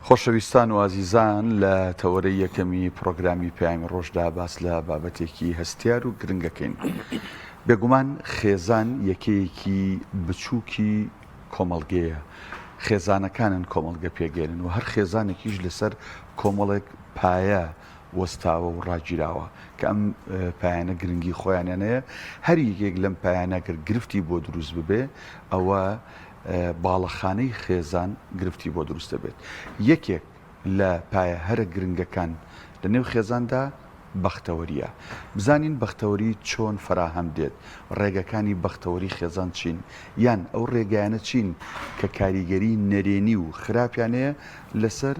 خۆشەویستان و ئازیزان لە تەوەرەی یەکەمی پرۆگرامی پەیامی ڕۆژدا باس لە بابەتێکی هەستیار و گرنگەکەین. بێگومان خێزان یەکەیەکی بچووکی کۆمەڵگەیە، خێزانەکانن کۆمەڵگە پێگەێنن و هەر خێزانێکیش لەسەر کۆمەڵێک پایە وەستاوە و ڕاگیراوە کە ئەم پایانە گرنگی خۆیانیانەیە. هەر یەکێک لەم پایانەگر گرفتی بۆ دروست ببێ ئەوە باڵەخانەی خێزان گرفتی بۆ دروست دەبێت. یەکێک لە پایە هەرە گرنگەکان لە نێو خێزاندا بەختەوەریە. بزانین بەختەوەری چۆن فراهەم دێت، ڕێگەکانی بەختەوەری خێزان چین، یان ئەو ڕێگایانە چین کە کاریگەری نەرێنی و خراپیانەیە لەسەر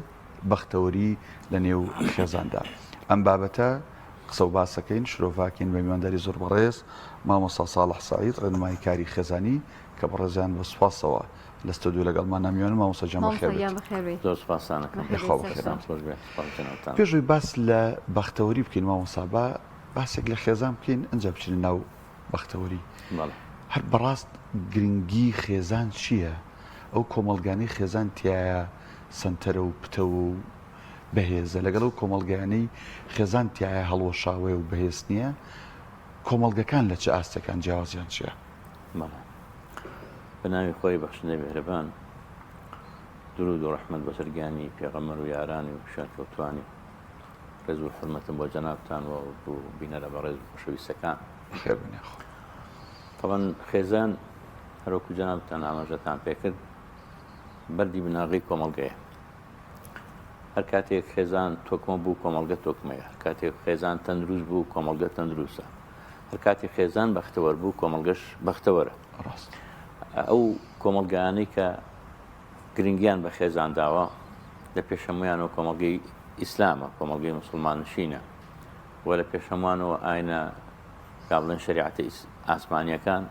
بەختەوەری لە نێو خێزاندا. ئەم بابەتە قسە و باسەکەین شرۆڤاکەین بە میوانداری زۆر بەڕێز مامۆستا ساڵح سعید ڕێنمایی کاری خێزانی کە بەڕێزیان بە سوپاسەوە لە ستودیۆ لەگەڵمان نامێنم. مامۆستا جان بەخێر بێت. زۆر سوپاسانەکەم. پێشووی باس لە بەختەوەری بکەین مامۆستا، باسێک لە خێزان بکەین ئەنجا بچین ناو بەختەوەری. هەر بەڕاست گرنگی خێزان چییە؟ ئەو کۆمەڵگانەی خێزان تایە سنتەرە و پتە و بەهێزە، لەگەڵ ئەو کۆمەڵگەیانەی خێزان تایە هەڵوەشاوێ و بەهێز نییە، کۆمەڵگەکان لە چه ئاستەکان جیاوازیان چییە؟ بەناوی خۆی بەخشندەی مێهرەبان، درود و ڕەحمەت بەسەرگانی پێغەمبەر و یارانی و شارکەوتوانی، ڕێز و حورمەتم بۆ جەنابتان و بینەرە بە ڕێز و خۆشەویستەکان. طبعاً خێزان هەروەکو جەنابتان ئاماژەتان پێکرد بەردی بناغی کۆمەڵگەیە. هەر کاتێک خێزان تۆکمە بوو کۆمەڵگە تۆکمەیە، هەر کاتێک خێزان تەندروست بوو کۆمەڵگە تەندروستە، هەر کاتێک خێزان بەختەوەر بوو کۆمەڵگەش بەختەوەرە. ئەو کۆمەڵگەیانەی کە گرنگیان بە خێزان داوە لە پێشەمویانەوە کۆمەڵگەی ئیسلامە، کۆمەڵگەی موسڵمانشینە، و لە پێشەموانەوە ئاینە یا بڵێن شەریعەتە ئاسمانیەکان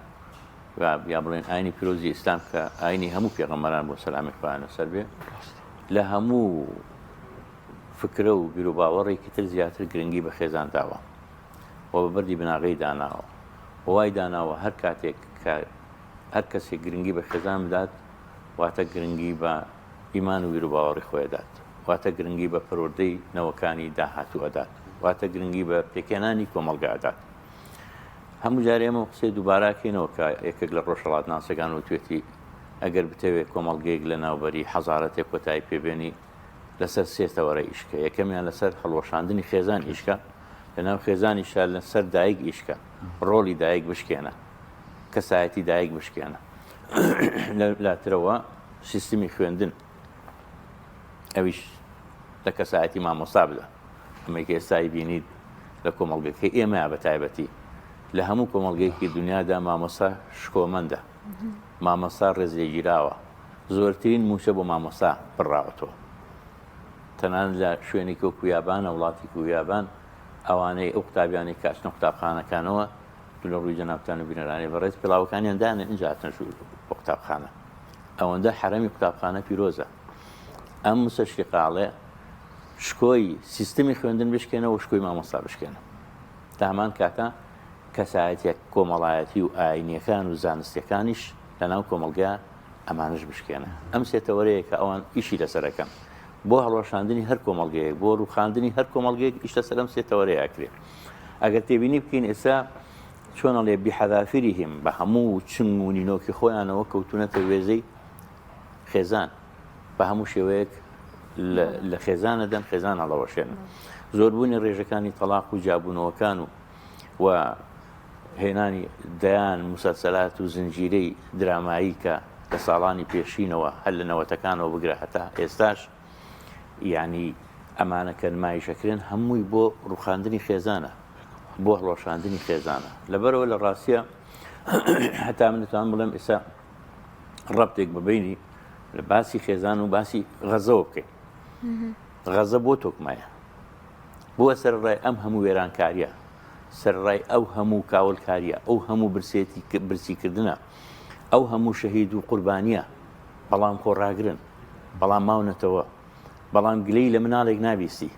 یا بڵێن ئاینی پیرۆزی ئیسلام کە ئاینی هەموو پێغەمبەران بۆ سەلامی خوایانە سەر بێ، لە هەموو فکرە و بیر و باوەڕێکی تر زیاتر گرنگی بە خێزان داوە و بە بەردی بناغی داناوە. وای داناوە هەر کاتێک کە هەر کەسێک گرنگی بە خێزان بدات واتە گرنگی بە ئیمان و بیر و باوەڕی خۆی دات، واتە گرنگی بە پەروەردەی نەوەکانی داهاتوو ئەدات، واتە گرنگی بە پێکێنانی کۆمەڵگە ئەدات. هەموو جارێ ئێمە قسەی دووباراکەینەوە کە یەکێک لە ڕۆژهەڵات ناسەکان وتوێتی ئەگەر بتەوێت کۆمەڵگەیەک لە ناوبەری حەزارەتێک کۆتایی پێبێنی لەسەر سێ تەوەرە ئیشکە. یەکەمیان لەسەر هەڵوەشاندنی خێزان ئیشکە، لەناو خێزانیشە لەسەر دایک ئیشکە، ڕۆڵی دایک بشکێنە، کەسایەتی دایک بشکێنە. لاترەوە سیستمی خوێندن، ئەویش لە کەسایەتی مامۆستا بدە. ئەمەی کە ئێستای بینیت لە کۆمەڵگەکەی ئێمە بە تایبەتی لە هەموو کۆمەڵگەیەکی دنیادا مامۆستا شکۆمەندە، مامۆستا ڕێزلێگیراوە، زۆرترین موشە بۆ مامۆستا بڕاوەتەوە. تەنانەت لە شوێنێکی وەکو یابانە، وڵاتێکی یابان، ئەوانەی ئەو قوتابیانی کاچنە قوتابخانەکانەوە لە ڕووی جەنابتان و بینەرانی بەڕێز پێڵاوەکانیان دانێ ئینجا هاتنە بۆ قوتابخانە. ئەوەندە حرەمی قوتابخانە پیرۆزە. ئەم مستەشریقاڵێ شکۆی سیستمی خوێندن بشکێنە و شکۆی مامۆستا بشکێنە. تا هەمان کاتە کەسایەتێک کۆمەڵایەتی و ئاینیەکان و زانستیەکانیش لەناو کۆمەڵگە ئەمانش بشکێنە. ئەم سێتەوەرەیە کە ئەوان ئیشی لەسەرەکەن بۆ هەڵۆشاندنی هەر کۆمەڵگەیەک، بۆ ڕووخاندنی هەر کۆمەڵگەیەک ئیش لەسەر ئەم سێتەوەرەیە ئەکرێت. ئەگەر تێبینی بکەین ئێستا چۆنەڵێ بیحەذافیریهم بە هەموو چنگ و نینۆکی خۆیانەوە کەوتونەتە وێزەی خێزان، بە هەموو شێوەیەک لە خێزانە دەن، خێزان هەڵەوەشێنن. زۆربوونی ڕێژەکانی تەلاق و جابوونەوەکان و هێنانی دەیان مسەلسەلات و زنجیرەی درامایی کە لە ساڵانی پێشینەوە هەر لە نەوەتەکانەوە بگرە هەتا ئێستاش، یعنی ئەمانەکە نمایشەکرێن هەمووی بۆ ڕووخاندنی خێزانە، بۆ هەڵۆشاندنی خێزانە. لەبەرەوە لە ڕاستیە هەتا من دەتوانم بڵێم ئێستا ڕەبتێک ببینی لە باسی خێزان و باسی غەزەوە بکەین. غەزە بۆ تۆکمایە، بۆ سەرڕای ئەم هەموو وێرانکاریە، سەرڕای ئەو هەموو کاولکاریە، ئەو هەموو برسیکردنە، ئەو هەموو شەهید و قوربانیە، بەڵام خۆڕاگرن، بەڵام ماونەتەوە، بەڵام گلەی لە مناڵێک نابیستی.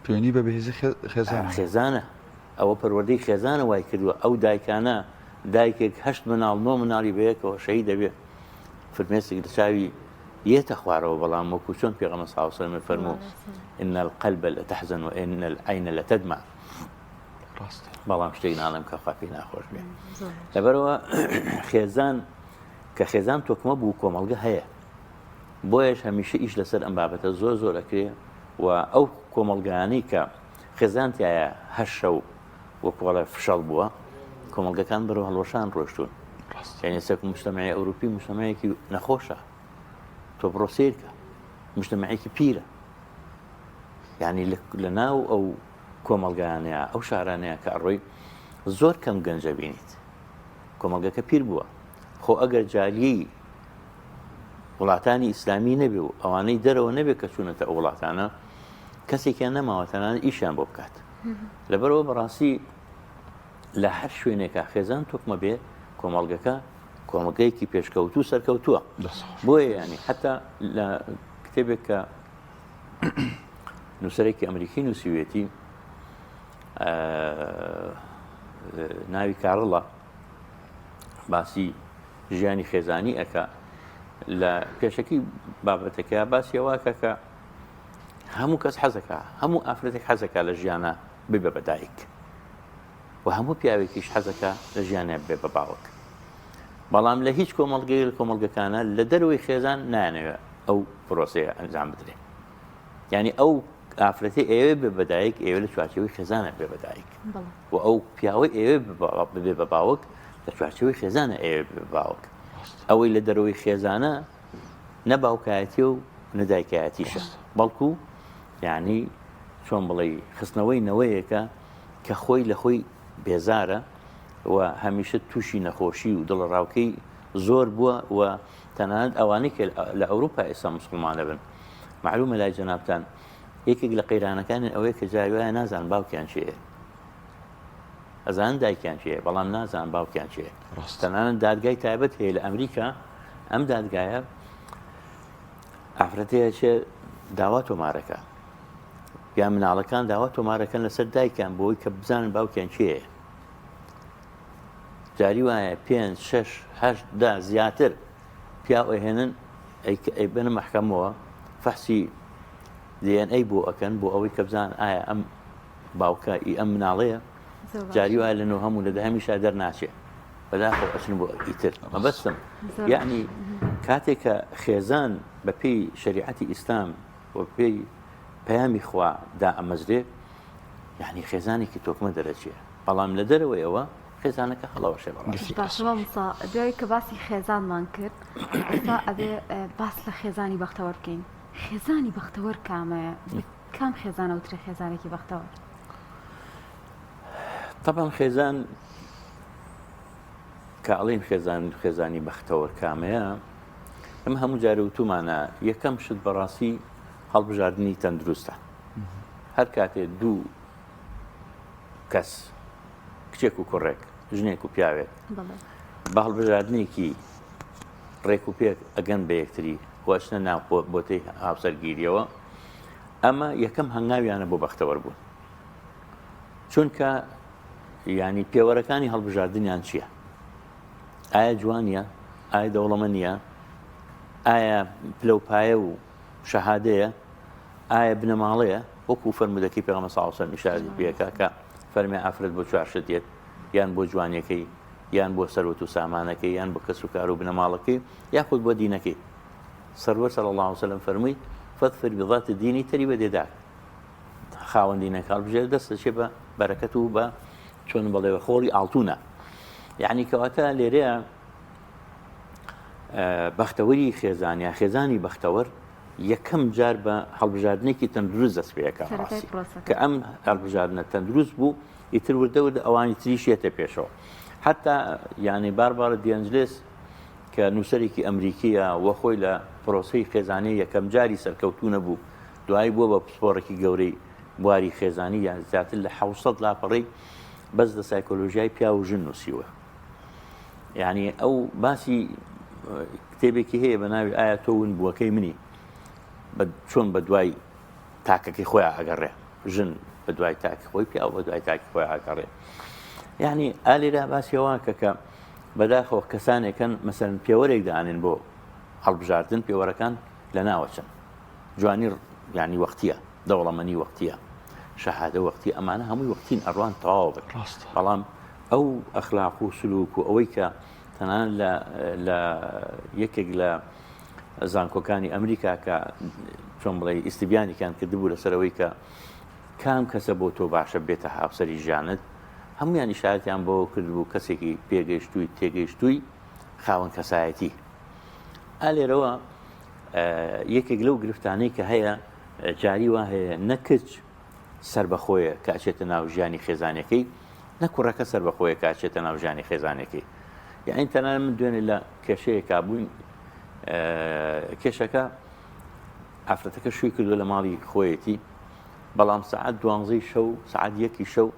پێنی بە بەهێزی خێزانە، ئەوە پەروەردەی خێزانە وای کردووە. ئەو دایکانە دایکێک 8 مناڵ 9 مناڵی بەیەکەوە شەهید دەبێت. فرمێسێک لە چاوی يتخواروا والله مكوشون في غمس صلى الله عليه وسلم فرموا إن القلب لتحزن وإن العين لتدمع والله مشتاقين عالم كخافين أخوش به لبروا خيزان كخيزان توكما بوكو ملقى هيا بويش هميشه إيش لسر أم بابته زور أكري وأو كوملقاني كخيزان تيا هشوا وكوالا فشل بوا كوملقا كان برو هالوشان روشتون يعني سيكون مجتمعي أوروبي مجتمعي كي نخوشة تبروسيركا مجتمعي كي بيرة يعني لناو أو كوملقانيا أو شعرانيا كأروي زور كم جنجا بينيت كوملقا كبير بوا خو أجر جالي وڵاتانی ئیسلامی نەبێ و ئەوانەی دەرەوە نەبێ کە چوونەتە ئەو وڵاتانە کەسێکیان نەماوەتەنانە ئیشیان بۆ بکات لەبەرەوە بەڕاستی لە هەر شوێنێکە خێزان تۆکمە بێ کۆمەڵگەکە کۆمەڵگەیەکی پێشکەوتوو سەرکەوتووە بۆیە ینی حتا لە کتێبێک کە نووسەرێکی ئەمریکی نووسیوێتی ناوی کارڵە باسی ژیانی خێزانی ئەکا لە پێشەکی بابەتەکە باسیەوەکە کە هەموو کەس حەزەکە هەموو ئافرەتێک حەزەکە لە ژیانە ببێ بەدایک و هەموو پیاوێکیش حەزەکە لە ژیانە بێ بە باوک بەڵام لە هیچ کۆمەڵگەی لە کۆمەڵگەکانە لە دەروی خێزان نایانەوێت ئەو پرۆسەیە ئەنجام بدرێ یعنی ئەو ئافرەتی ئێوێ بێ بەدایک ئێوە لە چوارچەوەی خێزانە بێ بەدایک و ئەو پیاوەی ئێوێ ببێ بە باوک لە چوارچەوەی خێزانە ئێوێ بێ بە باوک ئەوەی لە دەرەوەی خێزانە نەباوکایەتی و نەدایکایەتیشە بەڵکو یعنی چۆن بڵێ خستنەوەی نەوەیەکە کە خۆی لە خۆی بێزارە و هەمیشە تووشی نەخۆشی و دڵڕاوکەی زۆر بووە و تەنانەت ئەوانەی کە لە ئەوروپا ئێستا موسڵمانە بن معلومە لای جەنابتان یەکێک لە قەیرانەکانی ئەوەیە کە جای وایە نازان باوکیان چێە ئەزان دایکیان چێ بەڵام نازان باوکیان چێ تەنانەت دادگای تایبەت هەیە لە ئەمریکا ئەم دادگایە ئافرەتەیە چێ داوا تۆمارەکە یا مناڵەکان داوا تۆمارەکەن لەسەر دایکیان بۆی کە بزانن باوکیان چێە جاری وایە 5 6 8 دا زیاتر پیا ئەهێنن ئەیبنە مەحکەمەوە فەحسی DNA بۆ ئەکەن بۆ ئەوەی کە بزان ئایا ئەم باوکە ئەم مناڵەیە جاری وایە لەنەوە هەموو لە هەمیشا دەرناچێ بەداخەوە ئەچن بۆ ئیتر مەبەستم یعنی کاتێک کە خێزان بە پێی شریعەتی ئیسلام و پێی پەیامی خوا دائەمەزرێ یعنی خێزانێکی تۆکمە دەرەچێ بەڵام لە دەرەوەیەوە خێزانەکە هەڵەوەشێ باشەوەمسا دوای کە باسی خێزانمان کرد ئێستا ئەبێ باس لە خێزانی بەختەوەر بکەین خێزانی بەختەوەر کامەیە کام خێزانە وترە خێزانێکی بەختەوەر طبعا خێزان کە ئەڵێن خێزانی بەختەوەر کامەیە ئەم هەموو جارە وتومانە یەکەم شت بەڕاستی هەڵبژاردننی تەندروستە هەر کاتێ دوو کەس کچێک و کوڕێک ژنێک و پیاوێت بە هەڵبژاردنێکی ڕێک و پێک ئەگەن بە یەکتری وەچنە ناو بۆتەی هاوسەرگیریەوە ئەمە یەکەم هەنگاویانە بۆ بەختەوەر بوون چونکە ینی پێوەرەکانی هەڵبژاردنیان چییە؟ ئایا جوانیە؟ ئایا دەوڵەمەندیە؟ ئایا پلەپایە و شەهادەیە؟ ئایا بنەماڵەیە؟ وەکو فەرمودەکەی پێغەمبەر صلی الله علیه و سلم ئیشارەتی پێکا کە فەرمی ئافرەت بۆ چوار شتێت یان بۆ جوانیەکەی یان بۆ سەروەت و سامانەکەی یان بۆ کەس و کار و بنەماڵەکەی یاخود بۆ دینەکەی سەروەر صلی الله علیه و سلم فەرمووی فەظفر بذات الدین تەریبە دێداک خاوەن دینەکە هەڵبژێر دەست دەچێت بە بەرەکەت و بە چۆن بەڵێوە خۆڵی ئاڵتوونە یعنی کەواتە لێرەیە بەختەوەری خێزانیا خێزانی بەختەوەر یەکەم جار بە هەڵبژاردنێکی تەندروست دەست پێەکە کە ئەم هەڵبژاردنە تەندروست بوو ئیتر وردەوردە ئەوانی تریشێتە پێشەوە حتا یعنی باربارە دیەنجلس کە نووسەرێکی ئەمریکیە وە خۆی لە پرۆسەی خێزانی یەکەم جاری سەرکەوتوو نەبوو دوایی بووە بە پسپۆڕێکی گەورەی بواری خێزانی یان زیاتر لە 600 لاپەڕی بەس لە سایکۆلۆژیای پیا و ژن نووسیوە یعنی ئەو باسی کتێبێکی هەیە بە ناوی ئایا تۆ ون بووەکەی منی چۆن بە دوای تاکەکەی خۆیان ئەگەڕێ ژن بە دوای تاکی خۆی پیا و بە دوای تاکی خۆیان ئەگەڕێ یعنی ئالێرا باسیەوە کە بەداخەوە کەسانێکن مەسەن پێوەرێک دانێن بۆ هەڵبژاردن پێوەرەکان لە ناوەچن جوانی ینی وەختیە دەوڵەمەنی وەختیە شەهادە وەختی ئەمانە هەمووی وەختین ئەڕوان تەواو بن بەڵام ئەو ئەخلاق و سلوک و ئەوەی کە تەنان لە یەکێک لە زانکۆکانی ئەمریکا کە چۆن بڵێ ئیسیبیانیان کردبوو لەسەرەوەی کە کام کەسە بۆ تۆ باشە بێتە هاوسەری ژیانت هەمویان ئیشارەتیان بۆ کردبوو کەسێکی پێگەیشتووی تێگەیشتووی خاوەن کەسایەتی ئالێرەوە یەکێک لەو گرفتانەی کە هەیە جاری وا هەیە نەکچ سربەخۆیە کاچێتە ناو ژیانی خێزانەکەی نەکوڕەکە سربەخۆیە کاچێتە ناو ژیانی خێزانەکەی یعنی تەنانە من دوێنێ لە کێشەیەکا بووین کێشەکە ئافرەتەکە شووی کردو لە ماڵی خۆیەتی بەڵام سعات 12 شەو سعات 1 شەو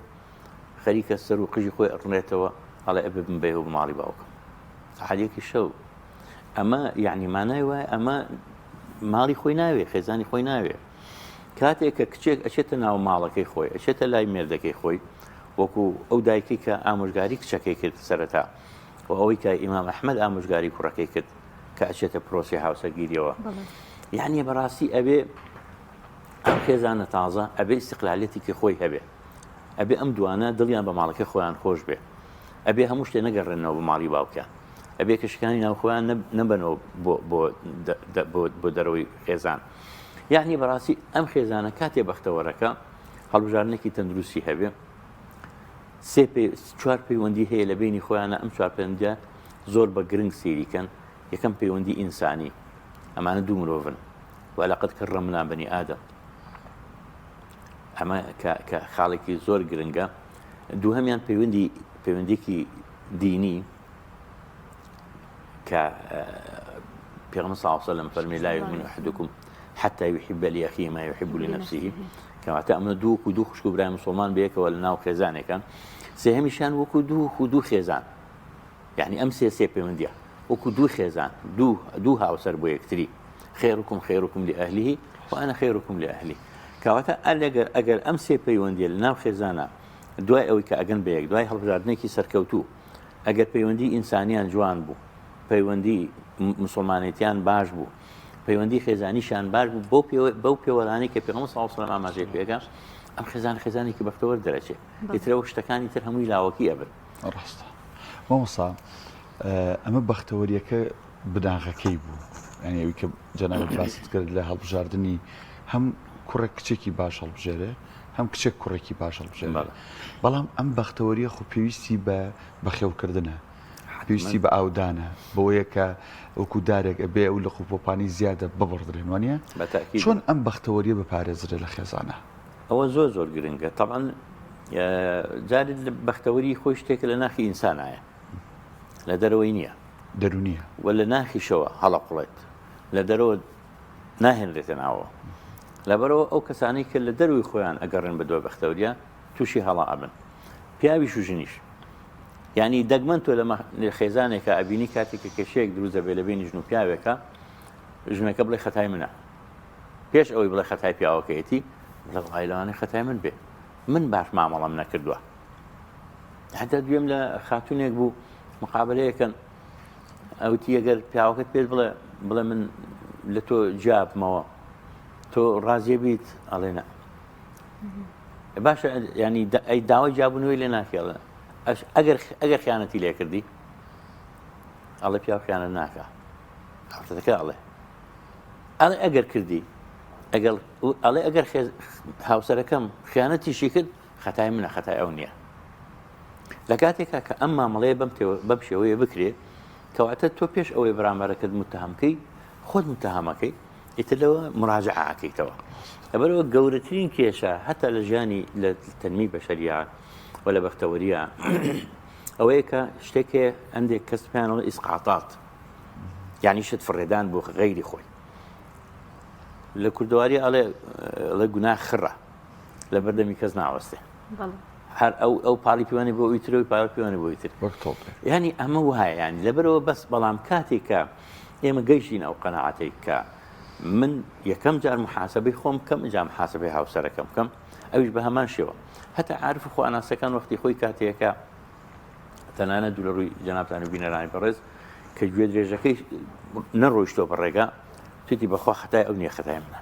خەریکە سەر و قژی خۆی ئەڕنێتەوە هەڵێ ئەبێ بمبێ و ماڵی باوکم سعات 1 شەو ئەمە یعنی مانای وایە ئەمە ماڵی خۆی ناوێ خێزانی خۆی ناوێ کاتێک کە کچێک ئەچێتە ناو ماڵەکەی خۆی ئەچێتە لای مێردەکەی خۆی وەکو ئەو دایکی کە ئامۆژگاری کچەکەی کرد سەرەتا و ئەوەی کە ئیمام ئەحمەد ئامۆژگاری کوڕەکەی کرد کە ئەچێتە پرۆسی هاوسەرگیریەوە یعنی بەڕاستی ئەبێ ئەم خێزانە تازە ئەبێ ئیستیقلالەتێکی خۆی هەبێ ئەبێ ئەم دوانە دڵیان بە ماڵەکەی خۆیان خۆش بێ ئەبێ هەموو شتێ نەگەڕێنەوە بە ماڵی باوکیان ئەبێ کەشەکانی ناوخۆیان نەبنەوە بۆ دەرەوەی خێزان یعنی بەڕاستی ئەم خێزانە کاتێ بەختەوەرەکە هەڵبژارنێکی تەندروستی هەبێ 4 پەیوەندی هەیە لە بینی خۆیانە ئەم 4 پەیوەندیە زۆر بە گرنگ سیریکەن یەکەم پەیوەندی ئینسانی ئەمانە دوو مرۆڤن وەلەقەد کەرڕەمنا بەنی ئادەم ئەمە کە خاڵێکی زۆر گرنگە دووهەمیان پەیوەندێکی دینی کە پێغەمبەر صلی الله علیه و سلم فەرمی لا یؤمن أحدکم حتى يحب لأخيه ما يحب لنفسه کەواتە ئەمە دوو خوشک و برای مسلمان بەیەکەوە لە ناو خێزانێکان سێهەمیشیان وەکو دوو خێزان یعنی ئەم سێ پەیوەندیە وەکو دوو خێزان دوو هاوسەر بۆ یەکتری خێرکم لأهله وأنا خێرکم لأهلی کەواتە ئەگەر ئەم سێ پەیوەندیە لە ناو خێزانە دوای ئەوەی کە ئەگەن بەیەک دوای هەڵبژاردنێکی سەرکەوتوو ئەگەر پەیوەندی ئینسانیان جوان بوو پەیوەندی مسلمانێتیان باش بوو پەیوەندی خێزانیشان باش بوو بەو پێوەڵانی کە پێغەمبەر صلی الله علیه و سلم ئاماژەی پێکا ئەم خێزانێکی بەختەوەر دەرەچێت ئیترەوە شتەکانی تر هەمووی لاوەکی ئەبن ڕاستە مامۆستا ئەمە بەختەوەریەکە بناغەکەی بوو یعنی ئەوەی کە جەنابەت باست کرد لە هەڵبژاردننی هەم کوڕێک کچێکی باش هەڵبژێرێ هەم کچێک کوڕێکی باش هەڵبژێرێ بەڵام ئەم بەختەوەریە خۆ پێویستی بە خێوکردنە پێویستی بە ئاودانە بەوەیە کە وەکو دارێک ئەبێ ئەو لە خوپۆپانی زیادە ببڕدرێن وانە چۆن ئەم بەختەوەریە بپارێزرێ لە خێزانە ئەوە زۆر گرنگە طبعاً جارێت بەختەوەری خۆی شتێکە لە ناخی ئینسانایە لە دەرەوەی نییە دەرونیە و لە ناخیشەوە هەڵەقڵێت لە دەرەوە ناهێنرێتە ناوە لەبەرەوە ئەو کەسانەی کە لە دەروی خۆیان ئەگەڕێن بە دۆ بەختەوریە تووشی هەڵا ئەبن پیاویش و ژنیش یعنی دەگمەن تۆ لە خێزانێکە ئەبینی کاتێکە کێشەیەک دروست دەبێت لە بینی ژن و پیاوێکە ژنەکە بڵێ خەتای منە پێش ئەوەی بڵێ خەتای پیاوەکەیەتی بڵێ وای لەوانەیە خەتای من بێ من باش مامەڵەم نەکردووە حتا دوێم لە خاتونێک بوو مقابلەیەکەن ئەوتی ئەگەر پیاوەکەت پێت بڵێ من لە تۆ جیابمەوە تۆ ڕازیە بیت ئەڵێ نە باشە ینی ئەی داوای جیاببوونەوەی لێ ناکێڵە ئەگەر خیانەتی لێ کردی ئەڵێ پیاو خیانە ناکە هەفتەکە ئەڵێ ئەگەر کردی ئەڵێ ئەگەر هاوسەرەکەم خیانەتیشی کرد خەتای منە خەتای ئەو نییە لە کاتێکا کە ئەم مامەڵەیە بەم شێوەیە بکرێت کەواتە تۆ پێش ئەوەی بەرامبەرەکەت متتهمکەی خۆت متتهمەکەی ئیتر لەوە مراجعەکەیتەوە لەبەرەوە گەورەترین کێشە هەتا لە ژیانی لە تەنمی بەشەریە و لە بەختەوەریە ئەوەیە کە شتێکێ ئەندێک کەس پێیانەوە ئیسقاطات یعنی شت فڕێدان بۆ غەیری خۆی لە کوردەواری ئەڵێ گوناه خڕە لە بەردەمی کەس ناوەستێ هەر ئەو پاڵی پیوانی بۆ ئیترەوەی پاڵ پیوانی بۆ ئیتر یعنی ئەمە وایە ینی لەبەرەوە بەس بەڵام کاتێکە ئێمە گەیشتین ئەو قەناعەتەی کە من یەکەم جار محاسبەی خۆم کەم جا محاسبەی هاوسەرەکەم کەم ئەویش بە هەمان شێوە هەتا عارف و خواناسەکان وەختی خۆی کاتێکە تەنانەت دوو لە ڕووی جەنابتان و بینەرانی بەڕێز کە گوێ درێژەکەی نەڕۆیشتۆ بە ڕێگا توتی بەخوا خەتای ئەو نییە خەتای منە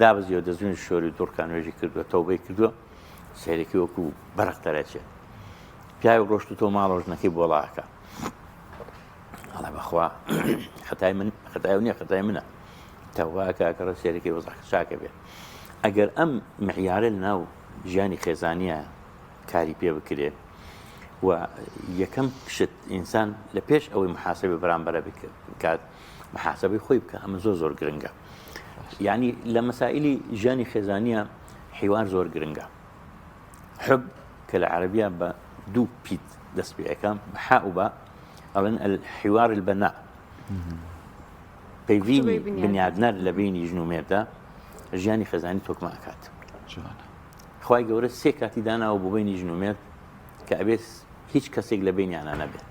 دابزیەوە دەزوێن شۆری دوڕکان وێژی کردووە تەوبەی کردووە سیرێکی وەکو بەرەق دەرەچێت پیاوی ڕۆشت و تۆ ماڵۆژنەکەی بۆڵاکە ئەڵێ بەخوا خەتای من خەتای ئەو نییە خەتای منە تەواکەکەڕە سێرەکەی وەزاکە چاکە بێت ئەگەر ئەم معیارە لەناو ژیانی خێزانیە کاری پێ بکرێت و یەکەم شت ئینسان لە پێش ئەوەی محاسبە بەرامبەرە بکات محاسبەی خۆی بکە ئەمە زۆر گرنگە یعنی لە مەسائلی ژیانی خێزانیە حیوار زۆر گرنگە حب کە لە عەرەبیە بە دوو پیت دەست پێ ئەەکەم حاء و با ئەڵێن الحوار البناء پەیوینی بنیادنەر لە بینی ژن و مێردە ژیانی خێزانی تۆکمە ئەکات خوای گەورە سێ کاتی داناوە بۆ بینی ژن و مێرد کە ئەبێت هیچ کەسێک لە بینیانە نەبێت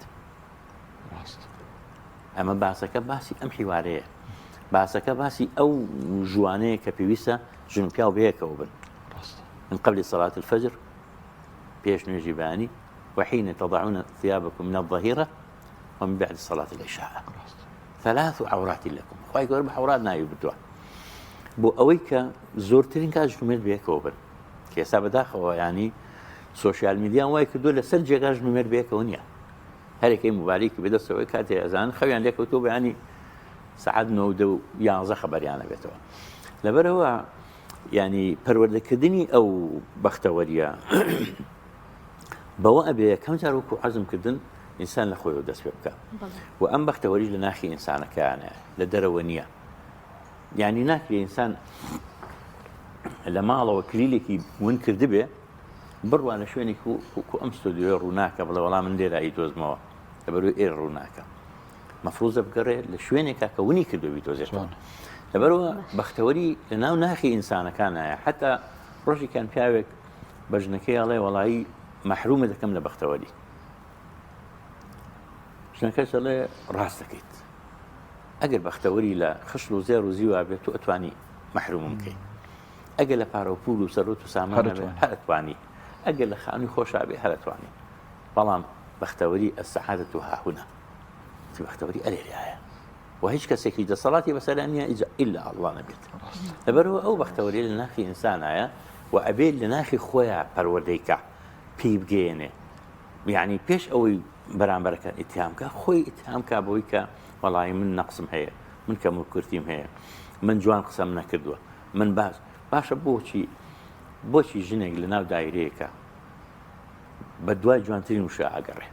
ئەمە باسەکە باسی ئەم حیوارەیە باسەکە باسی ئەو ژوانەیە کە پێویستە ژن و پیاو بەیەکەوە بن من قبل صلاة الفجر بيش نجي باني وحين تضعون ثيابكم من الظهيرة ومن بعد صلاة العشاء 3 عورات لكم خواهي قول بحورات نايو بدوا بو أويك زورترين كاج نمير بيك وبن كيسا بداخل يعني سوشيال ميديا وايك دول سرجي كاج نمير بيك ونيا هريكي مباريك بدا سوي كاتي أزان خويان لك وتوب يعني سعدنا ودو يانزا خبر يعني بيتوا لبروا يعني پەروەردەکردنی ئەو بەختەوەریە بەوە ئەبێ کەم جار وەکو عەزم کردن ئینسان لە خۆیەوە دەست پێ بکە و ئەم بەختەوەری لە ناخی ئینسانەکانە لە دەرەوە نییە یعنی ناکرێ ئینسان لە ماڵەوە کلیلێکی ون کردبێ بڕوان لە شوێنێک وەکو ئەم ستۆدیۆ ڕووناکە بڵێ وەڵام من لێرایی دۆزمەوە لەبەروی ئێرە ڕووناکە مەفروزە بگەڕێ لە شوێنێکا کە ونی کردووی تۆزێتەوە لەبەرەوە بەختەوەری لە ناو ناخی ئینسانەکانایە حتا ڕۆژێکیان پیاوێک بە ژنەکەی ئەڵێ وەڵایی مەحرومە دەکەم لە بەختەوەری ژنەکەش ئەڵێ ڕاست دەکەیت ئەگەر بەختەوەری لە خشت و زێر و زیوا بێت تو ئەتوانی مەحرومم بکەیت ئەگەر لە پارە و پول و سەرۆت و سامان هەر ئەتوانی ئەگەر لە خانووی خۆشا بێ هەر ئەتوانی بەڵام بەختەوەری ئەسەعادەت و هاهونە بەختەوەری ئەلێریایە و هیچ کەسێکی دەسەڵاتی بەسەرا نییە ئیلا ئەڵڵا نەبێت لەبەرەوە ئەو بەختەوەری لە ناخی ئینسانایە و ئەبێت لە ناخی خۆیان پەروەردەیکە پێی بگەێنێ یعنی پێش ئەوەی بەرامبەرەکە ئیتهامکە خۆی ئیتهامکە بەوەی کە وەڵی من نەقسم هەیە من کەم و کورتیم هەیە من جوان قسەم نەکردووە من باشە بۆچی ژنێک لە ناو دایرەیەکە بە دوای جوانترین وشە ئاگەڕێ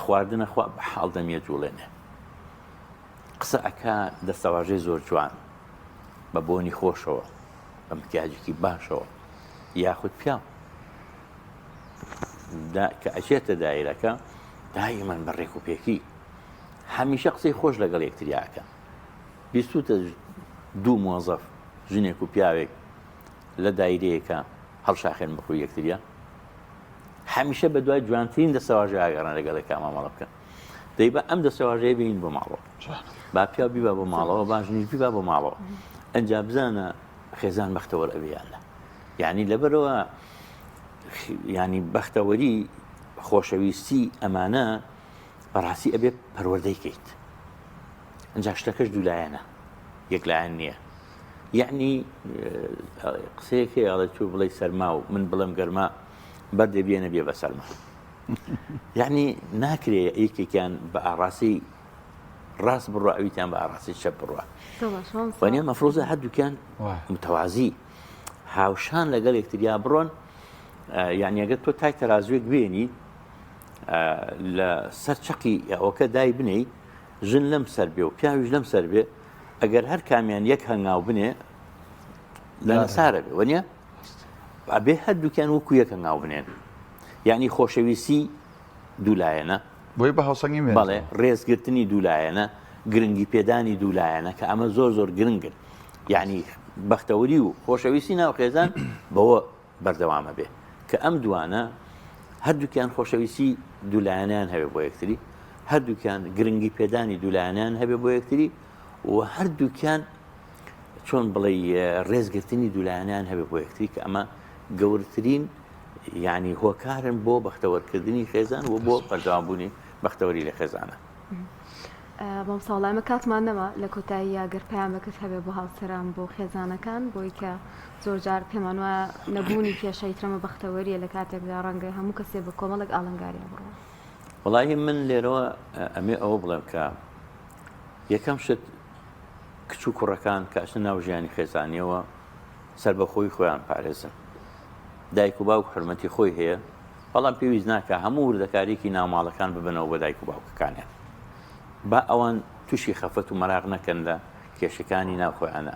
خواردنە خوا بە حاڵ دەمیە جوڵێنێ قسە ئەکا دەستەواژەی زۆر جوان بە بۆنی خۆشەوە بە مکیاجێکی باشەوە یاخود پیاو کە ئەچێتە دایرەکە دایمەن بەڕێک و پێکی هەمیشە قسەی خۆش لەگەڵ یەکتریاکە بیستوتە دوو مۆزەف ژنێک و پیاوێک لە دایرەیەکە هەڵشاخێن بەخۆی یەکتریا هەمیشە بە دوای جوانترین دەسەواژە ئاگەڕان لەگەڵێکا مامەڵە بکەن دەی بە ئەم دەسەواژەیە بین بۆ ماڵەوە با پیا بیبا بۆ ماڵەوە با ژنیش بیبا بۆ ماڵەوە ئەنجا بزانە خێزان بەختەوەر ئەبیانە یعنی لەبەرەوە ینی بەختەوەری خۆشەویستی ئەمانە بەڕاستی ئەبێ پەروەردەی کەیت ئەنجا شتەکەش دوولایەنە یەکلایەن نییە یعنی قسەیەک هەیە ئەڵێ چوو بڵێ سەرما و من بڵێم گەرما بەردێ بێنە بێ بە سەرما یعنی ناکرێ یەکێکیان بە ئاڕاستی ڕاست بڕوا ئەویتیان بە ئاڕاستی شەپ بڕوا وانە مەفرۆزە هەردووکیان متەوازی هاوشان لەگەڵ یەکتریا بڕۆن یعنی ئەگەر تۆ تای تەرازوێک بێنی لە سەر چەقی ئەوەکە دای بنەی ژن لەم سەر بێ و پیاویش لەم سەر بێ ئەگەر هەر کامیان یەک هەنگاو بنێ لە نەسارە بێ وەنیە ئەبێ هەردووکیان وەکو یەک هەنگاو بنێن یعنی خۆشەویستی دوولایەنە بۆی بە هەوسەنگی بەڵێ ڕێزگرتنی دوولایەنە گرنگی پێدانی دوولایەنە کە ئەمە زۆر زۆر گرنگن یعنی بەختەوەری و خۆشەویستی ناو خێزان بەوە بەردەوامە بێ کە ئەم دوانە هەردووکیان خۆشەویستی دوولایەنیان هەبێ بۆ یەکتری هەردووکیان گرنگی پێدانی دوولایەنیان هەبێ بۆ یەکتری و هەردووکیان چۆن بڵێ ڕێزگرتنی دوولایەنیان هەبێ بۆ یەکتری کە ئەمە گەورەترین یعنی هۆکارن بۆ بەختەوەرکردنی خێزان و بۆ بەردەوامبوونی بەختەوەری لە خێزانە بەم ساڵایمە کاتمان نەما لە کۆتاییە گەر پەیامەکەت هەبێ بۆ هاوسەران بۆ خێزانەکان بۆی کە زۆر جار پێمان وایە نەبوونی پێشەی ترەمە بەختەوەریە لە کاتێکدا ڕەنگەی هەموو کەسێ بە کۆمەڵک ئاڵنگاریە بڕۆ. وڵی من لێرەوە ئەمێ ئەوە بڵێم کە یەکەم شت کچ و کوڕەکان کەچنە ناو ژیانی خێزانیەوە سەر بە خۆی خۆیان پارێزن. دایک و باوک حرمەتی خۆی هەیە، بەڵام پێویست ناکە هەموو وردەکاریکی ناوماڵەکان ببنەوە بە دایک و باوکەکانیان. با ئەوان تووشی خەفەت و مەراغ نەکەن لە کێشەکانی ناوخۆیانە.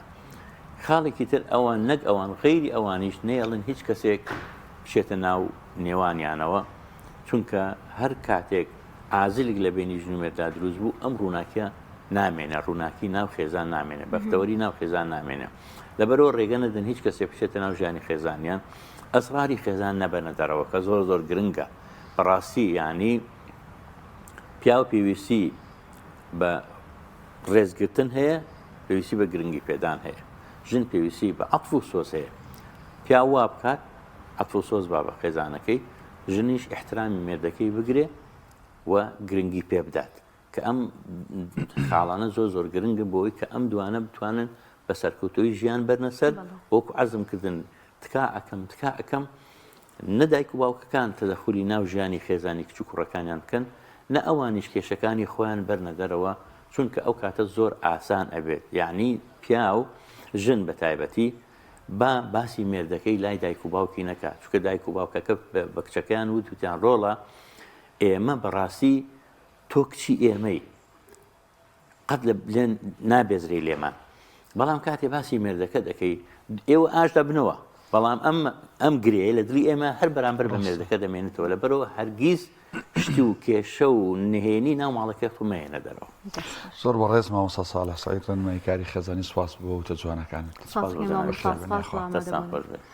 خاڵێکی تر ئەوان نەک ئەوان غەیری ئەوانیش نێڵن هیچ کەسێک بچێتە ناو نێوانیانەوە، چونکە هەر کاتێک ئازلێک لە بینی ژنومێردا دروست بوو ئەم ڕووناکیە نامێنە، ڕووناکی ناو خێزان نامێنە، بەختەوەری ناو خێزان نامێنە. لەبەرەوە ڕێگە نەدەن هیچ کەسێک بچێتە ناو ژیانی خێزانیان، ئەسراری خێزان نەبەنە دەرەوە کە زۆر زۆر گرنگە. بەڕاستی یعنی پیا و پێویستی بە ڕێزگرتن هەیە، پێویستی بە گرنگی پێدان هەیە. ژن پێویستی بە عەتف و سۆز هەیە. پیا وا بکات عەتف و سۆز با بە خێزانەکەی، ژنیش احترامی مێردەکەی بگرێ و گرنگی پێ بدات، کە ئەم خاڵانە زۆر زۆر گرنگە بۆی کە ئەم دوانە بتوانن بە سەرکەوتوی ژیان بەرنەسەر وەکو عەزمکردن تکا ئەەکەم نەدایک و باوکەکان تەدەخولی ناو ژیانی خێزانی کچ و کوڕەکانیان بکەن، نە ئەوانیش کێشەکانی خۆیان بەرنە دەرەوە، چونکە ئەو کاتە زۆر ئاسان ئەبێت. یعنی پیا و ژن بە تایبەتی با باسی مێردەکەی لای دایک و باوکی نەکات، چونکە دایک و باوکەکە بە کچەکەیان وتیان ڕۆڵە ئێمە بەڕاستی تۆ کچی ئێمەی قەت لە بلێن نابێزرێ لێمان، بەڵام کاتێ باسی مێردەکە دەکەی ئێوە ئاشدا بنەوە، بەڵام ئەم گرێ لە دڵی ئێمە هەر بەرامبەر بە مێردەکە دەمێنێتەوە. لەبەرەوە هەرگیز شتی و کێشە و نهێنی ناو ماڵەکە فمەیەنە دەرەوە. زۆر بەڕێز مامۆستا ساڵح سەعید ڕێنمایی کاری خێزانی سواس بۆ وتە جوانەکانت. سپاس.